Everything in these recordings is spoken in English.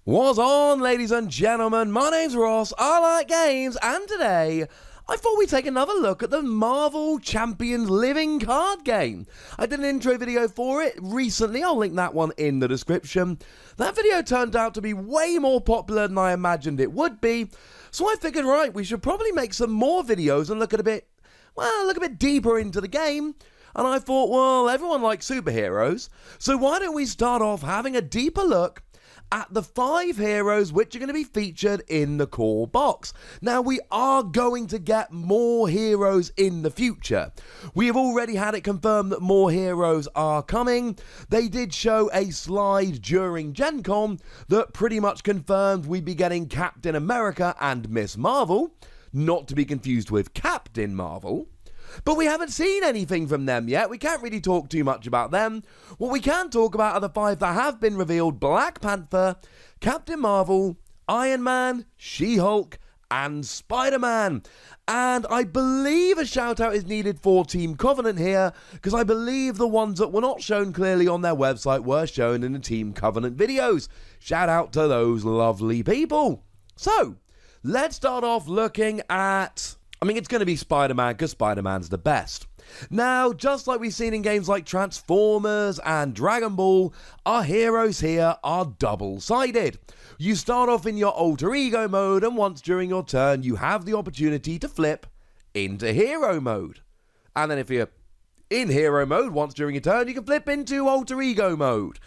What's on, ladies and gentlemen? My name's Ross, I like games, and today I thought we'd take another look at the Marvel Champions living card game. I did an intro video for it recently, I'll link that one in the description. That video turned out to be way more popular than I imagined it would be, so I figured, right, we should probably make some more videos and look a bit deeper into the game. And I thought, well, everyone likes superheroes, so why don't we start off having a deeper look at the 5 heroes which are going to be featured in the core box. Now, we are going to get more heroes in the future. We have already had it confirmed that more heroes are coming. They did show a slide during Gen Con that pretty much confirmed we'd be getting Captain America and Miss Marvel, not to be confused with Captain Marvel. But we haven't seen anything from them yet. We can't really talk too much about them. What we can talk about are the 5 that have been revealed: Black Panther, Captain Marvel, Iron Man, She-Hulk, and Spider-Man. And I believe a shout out is needed for Team Covenant here, because I believe the ones that were not shown clearly on their website were shown in the Team Covenant videos. Shout out to those lovely people. So, let's start off looking at... it's going to be Spider-Man, because Spider-Man's the best. Now, just like we've seen in games like Transformers and Dragon Ball, our heroes here are double-sided. You start off in your alter ego mode, and once during your turn, you have the opportunity to flip into hero mode. And then if you're in hero mode, once during your turn, you can flip into alter ego mode.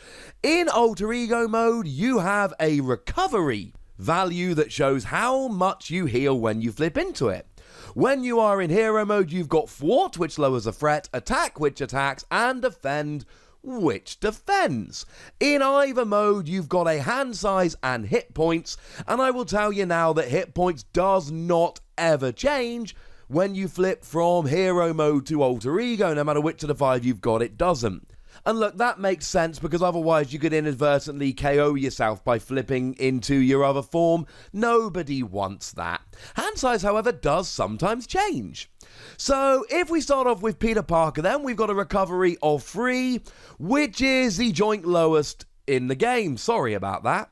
In alter ego mode, you have a recovery value that shows how much you heal when you flip into it. When you are in hero mode, you've got thwart, which lowers a threat, attack, which attacks, and defend, which defends. In either mode, you've got a hand size and hit points, and I will tell you now that hit points does not ever change when you flip from hero mode to alter ego. No matter which of the 5 you've got, it doesn't. And look, that makes sense, because otherwise you could inadvertently KO yourself by flipping into your other form. Nobody wants that. Hand size, however, does sometimes change. So, if we start off with Peter Parker then, we've got a recovery of 3, which is the joint lowest in the game. Sorry about that.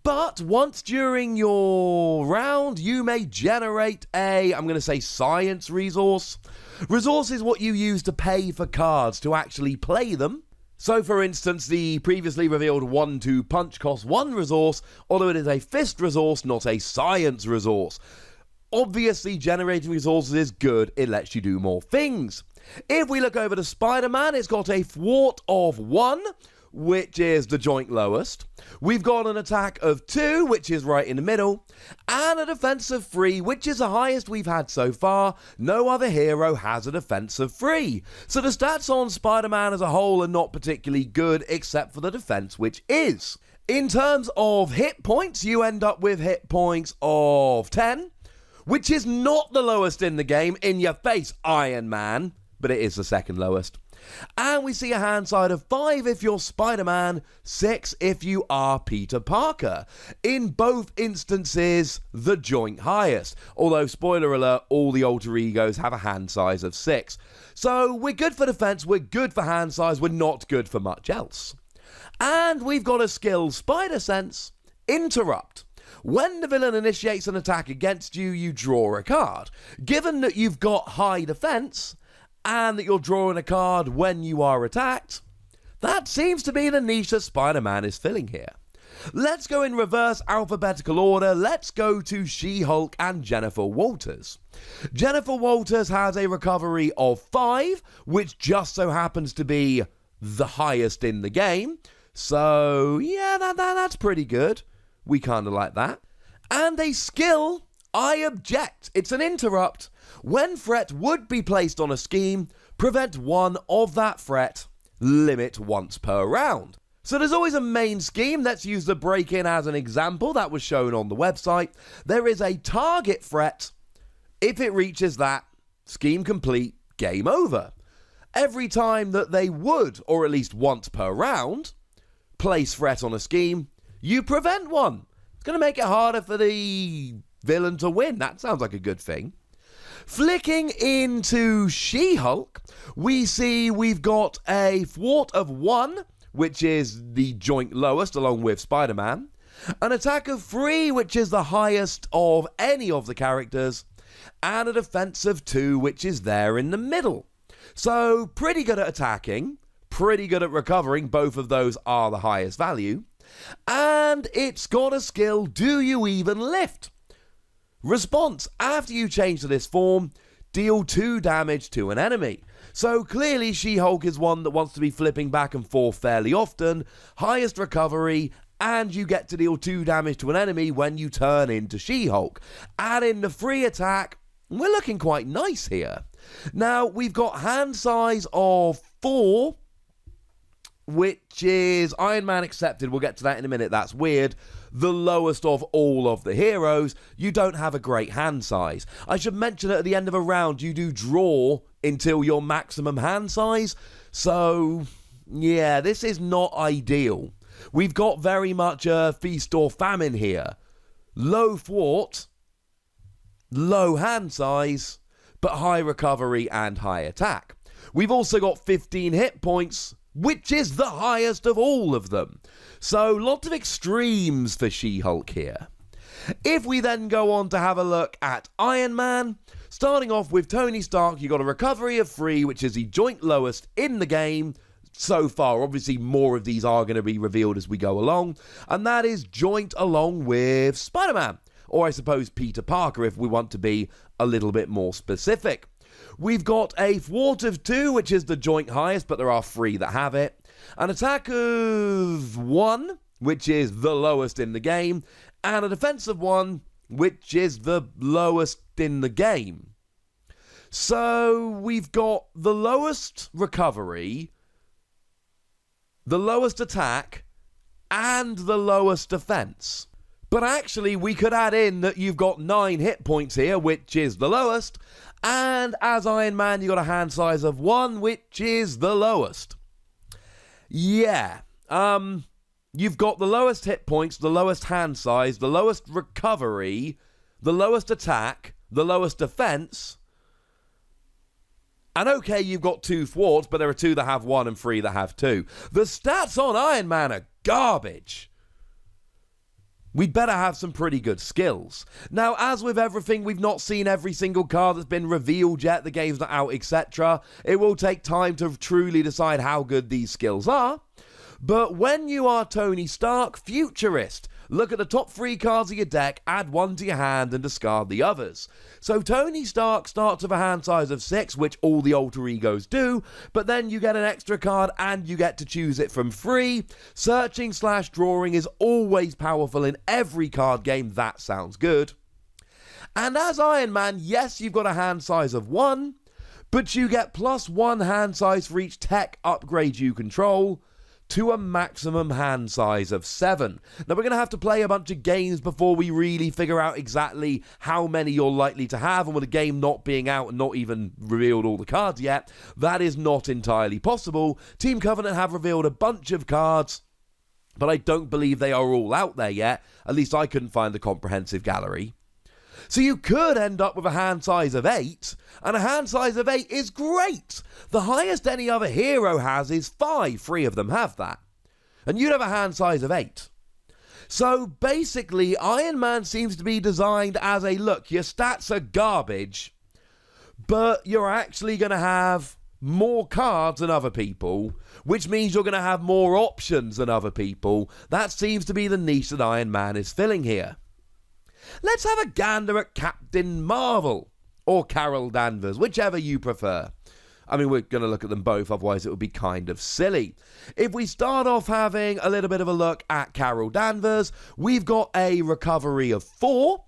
But once during your round, you may generate a, I'm going to say, science resource. Resource is what you use to pay for cards to actually play them. So, for instance, the previously revealed 1-2 punch costs 1 resource, although it is a fist resource, not a science resource. Obviously, generating resources is good. It lets you do more things. If we look over to Spider-Man, it's got a thwart of 1, which is the joint lowest. We've got an attack of 2, which is right in the middle, and a defense of 3, which is the highest we've had so far. No other hero has a defense of 3. So the stats on Spider-Man as a whole are not particularly good, except for the defense, which is. In terms of hit points, you end up with hit points of 10, which is not the lowest in the game. In your face, Iron Man, but it is the second lowest. And we see a hand size of 5 if you're Spider-Man, 6 if you are Peter Parker. In both instances, the joint highest. Although, spoiler alert, all the alter egos have a hand size of 6. So, we're good for defense, we're good for hand size, we're not good for much else. And we've got a skill, Spider Sense, Interrupt. When the villain initiates an attack against you, you draw a card. Given that you've got high defense, and that you're drawing a card when you are attacked, that seems to be the niche that Spider-Man is filling here. Let's go in reverse alphabetical order. Let's go to She-Hulk and Jennifer Walters. Jennifer Walters has a recovery of 5, which just so happens to be the highest in the game. So, yeah, that's pretty good. We kind of like that. And a skill, I Object. It's an interrupt. When threat would be placed on a scheme, prevent 1 of that threat, limit once per round. So there's always a main scheme. Let's use the break-in as an example. That was shown on the website. There is a target threat. If it reaches that, scheme complete, game over. Every time that they would, or at least once per round, place threat on a scheme, you prevent 1. It's going to make it harder for the villain to win. That sounds like a good thing. Flicking into She-Hulk, we see we've got a thwart of 1, which is the joint lowest along with Spider-Man, an attack of 3, which is the highest of any of the characters, and a defense of 2, which is there in the middle. So pretty good at attacking, pretty good at recovering, both of those are the highest value, and it's got a skill, Do You Even Lift? Response, after you change to this form, deal 2 damage to an enemy. So clearly She-Hulk is one that wants to be flipping back and forth fairly often, highest recovery, and you get to deal 2 damage to an enemy when you turn into She-Hulk. Add in the free attack, we're looking quite nice here. Now, we've got hand size of 4, which is Iron Man accepted. We'll get to that in a minute. That's weird. The lowest of all of the heroes. You don't have a great hand size. I should mention that at the end of a round, you do draw until your maximum hand size. So, yeah, this is not ideal. We've got very much a feast or famine here. Low thwart, low hand size, but high recovery and high attack. We've also got 15 hit points, which is the highest of all of them. So lots of extremes for She-Hulk here. If we then go on to have a look at Iron Man, starting off with Tony Stark, you got a recovery of 3, which is the joint lowest in the game so far. Obviously, more of these are going to be revealed as we go along, and that is joint along with Spider-Man, or I suppose Peter Parker if we want to be a little bit more specific. We've got a thwart of 2, which is the joint highest, but there are 3 that have it. An attack of 1, which is the lowest in the game. And a defense of 1, which is the lowest in the game. So we've got the lowest recovery, the lowest attack, and the lowest defense. But actually, we could add in that you've got 9 hit points here, which is the lowest. And as Iron Man, you got a hand size of 1, which is the lowest. Yeah. You've got the lowest hit points, the lowest hand size, the lowest recovery, the lowest attack, the lowest defense. And okay, you've got 2 thwarts, but there are 2 that have 1 and 3 that have 2. The stats on Iron Man are garbage. We'd better have some pretty good skills. Now, as with everything, we've not seen every single card that's been revealed yet, the game's not out, etc. It will take time to truly decide how good these skills are. But when you are Tony Stark, Futurist, look at the top 3 cards of your deck, add 1 to your hand and discard the others. So Tony Stark starts with a hand size of 6, which all the alter egos do, but then you get an extra card and you get to choose it from 3. Searching/drawing is always powerful in every card game. That sounds good. And as Iron Man, yes, you've got a hand size of 1, but you get +1 hand size for each tech upgrade you control, to a maximum hand size of 7. Now, we're going to have to play a bunch of games before we really figure out exactly how many you're likely to have, and with the game not being out and not even revealed all the cards yet, that is not entirely possible. Team Covenant have revealed a bunch of cards, but I don't believe they are all out there yet. At least I couldn't find the comprehensive gallery. So you could end up with a hand size of 8, and a hand size of 8 is great. The highest any other hero has is 5. 3 of them have that. And you'd have a hand size of 8. So basically, Iron Man seems to be designed as a, look, your stats are garbage, but you're actually going to have more cards than other people, which means you're going to have more options than other people. That seems to be the niche that Iron Man is filling here. Let's have a gander at Captain Marvel, or Carol Danvers, whichever you prefer. I mean, we're going to look at them both, otherwise it would be kind of silly. If we start off having a little bit of a look at Carol Danvers, we've got a recovery of 4,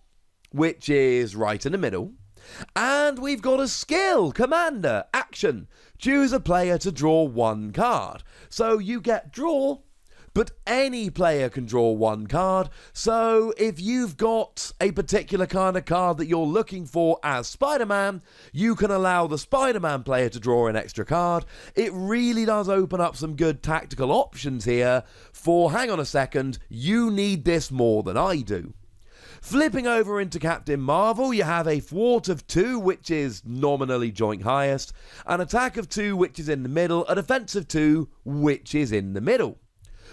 which is right in the middle. And we've got a skill, Commander, Action. Choose a player to draw 1 card. So you get draw, but any player can draw 1 card. So if you've got a particular kind of card that you're looking for as Spider-Man, you can allow the Spider-Man player to draw an extra card. It really does open up some good tactical options here for, hang on a second, you need this more than I do. Flipping over into Captain Marvel, you have a thwart of 2, which is nominally joint highest, an attack of 2, which is in the middle, a defense of 2, which is in the middle.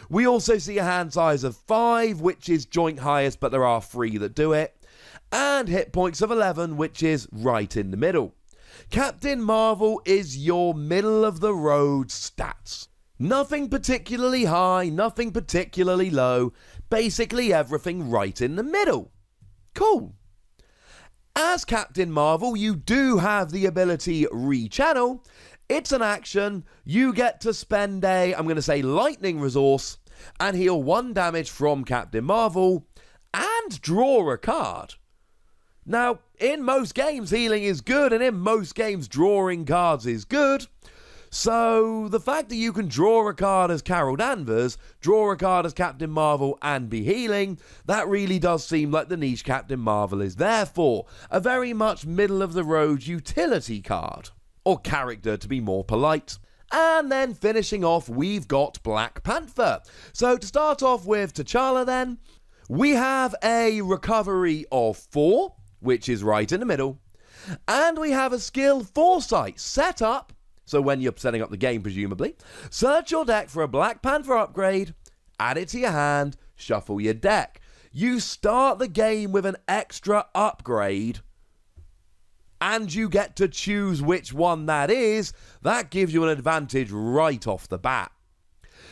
We also see a hand size of 5, which is joint highest, but there are 3 that do it. And hit points of 11, which is right in the middle. Captain Marvel is your middle of the road stats. Nothing particularly high, nothing particularly low, basically everything right in the middle. Cool. As Captain Marvel, you do have the ability Rechannel. It's an action. You get to spend a, I'm going to say, lightning resource and heal 1 damage from Captain Marvel and draw a card. Now, in most games, healing is good, and in most games, drawing cards is good. So, the fact that you can draw a card as Carol Danvers, draw a card as Captain Marvel, and be healing, that really does seem like the niche Captain Marvel is there for. A very much middle-of-the-road utility card. Or character, to be more polite. And then finishing off, we've got Black Panther. So, to start off with T'Challa then, we have a recovery of 4, which is right in the middle. And we have a skill Foresight set up. So when you're setting up the game, presumably, search your deck for a Black Panther upgrade, add it to your hand, shuffle your deck. You start the game with an extra upgrade, and you get to choose which one that is. That gives you an advantage right off the bat.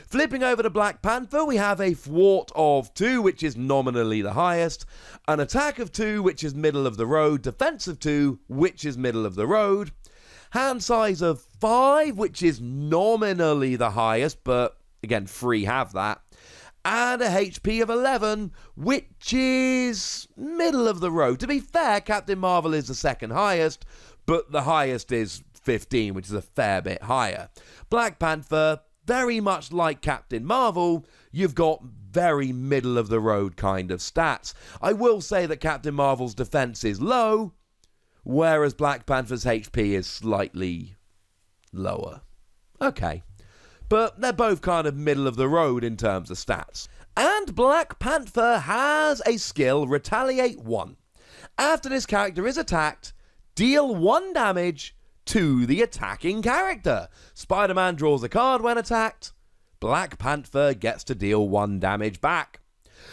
Flipping over to Black Panther, we have a thwart of 2, which is nominally the highest, an attack of 2, which is middle of the road, defense of 2, which is middle of the road, hand size of 5, which is nominally the highest, but again, 3 have that, and a HP of 11, which is middle of the road. To be fair, Captain Marvel is the second highest, but the highest is 15, which is a fair bit higher. Black Panther, very much like Captain Marvel, you've got very middle of the road kind of stats. I will say that Captain Marvel's defense is low, whereas Black Panther's HP is slightly lower. Okay. But they're both kind of middle of the road in terms of stats. And Black Panther has a skill, Retaliate 1. After this character is attacked, deal 1 damage to the attacking character. Spider-Man draws a card when attacked. Black Panther gets to deal 1 damage back.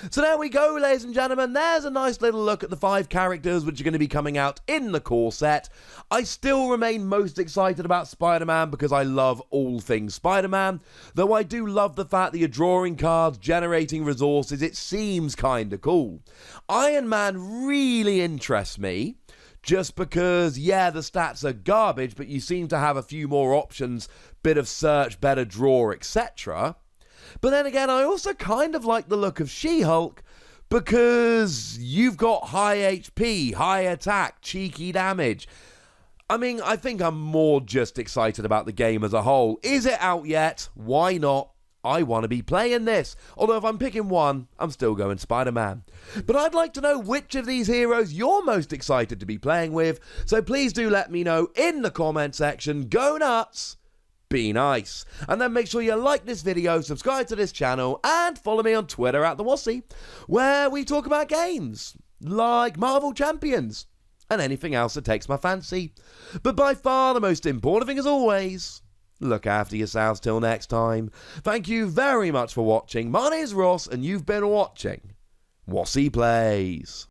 So there we go, ladies and gentlemen. There's a nice little look at the 5 characters which are going to be coming out in the core set. I still remain most excited about Spider-Man because I love all things Spider-Man, though I do love the fact that you're drawing cards, generating resources. It seems kind of cool. Iron Man really interests me, just because, yeah, the stats are garbage, but you seem to have a few more options, bit of search, better draw, etc. But then again, I also kind of like the look of She-Hulk, because you've got high HP, high attack, cheeky damage. I mean, I think I'm more just excited about the game as a whole. Is it out yet? Why not? I want to be playing this. Although if I'm picking one, I'm still going Spider-Man. But I'd like to know which of these heroes you're most excited to be playing with. So please do let me know in the comment section. Go nuts! Be nice. And then make sure you like this video, subscribe to this channel, and follow me on Twitter at the Wossy, where we talk about games like Marvel Champions and anything else that takes my fancy. But by far the most important thing as always, look after yourselves till next time. Thank you very much for watching. My name is Ross, and you've been watching Wossy Plays.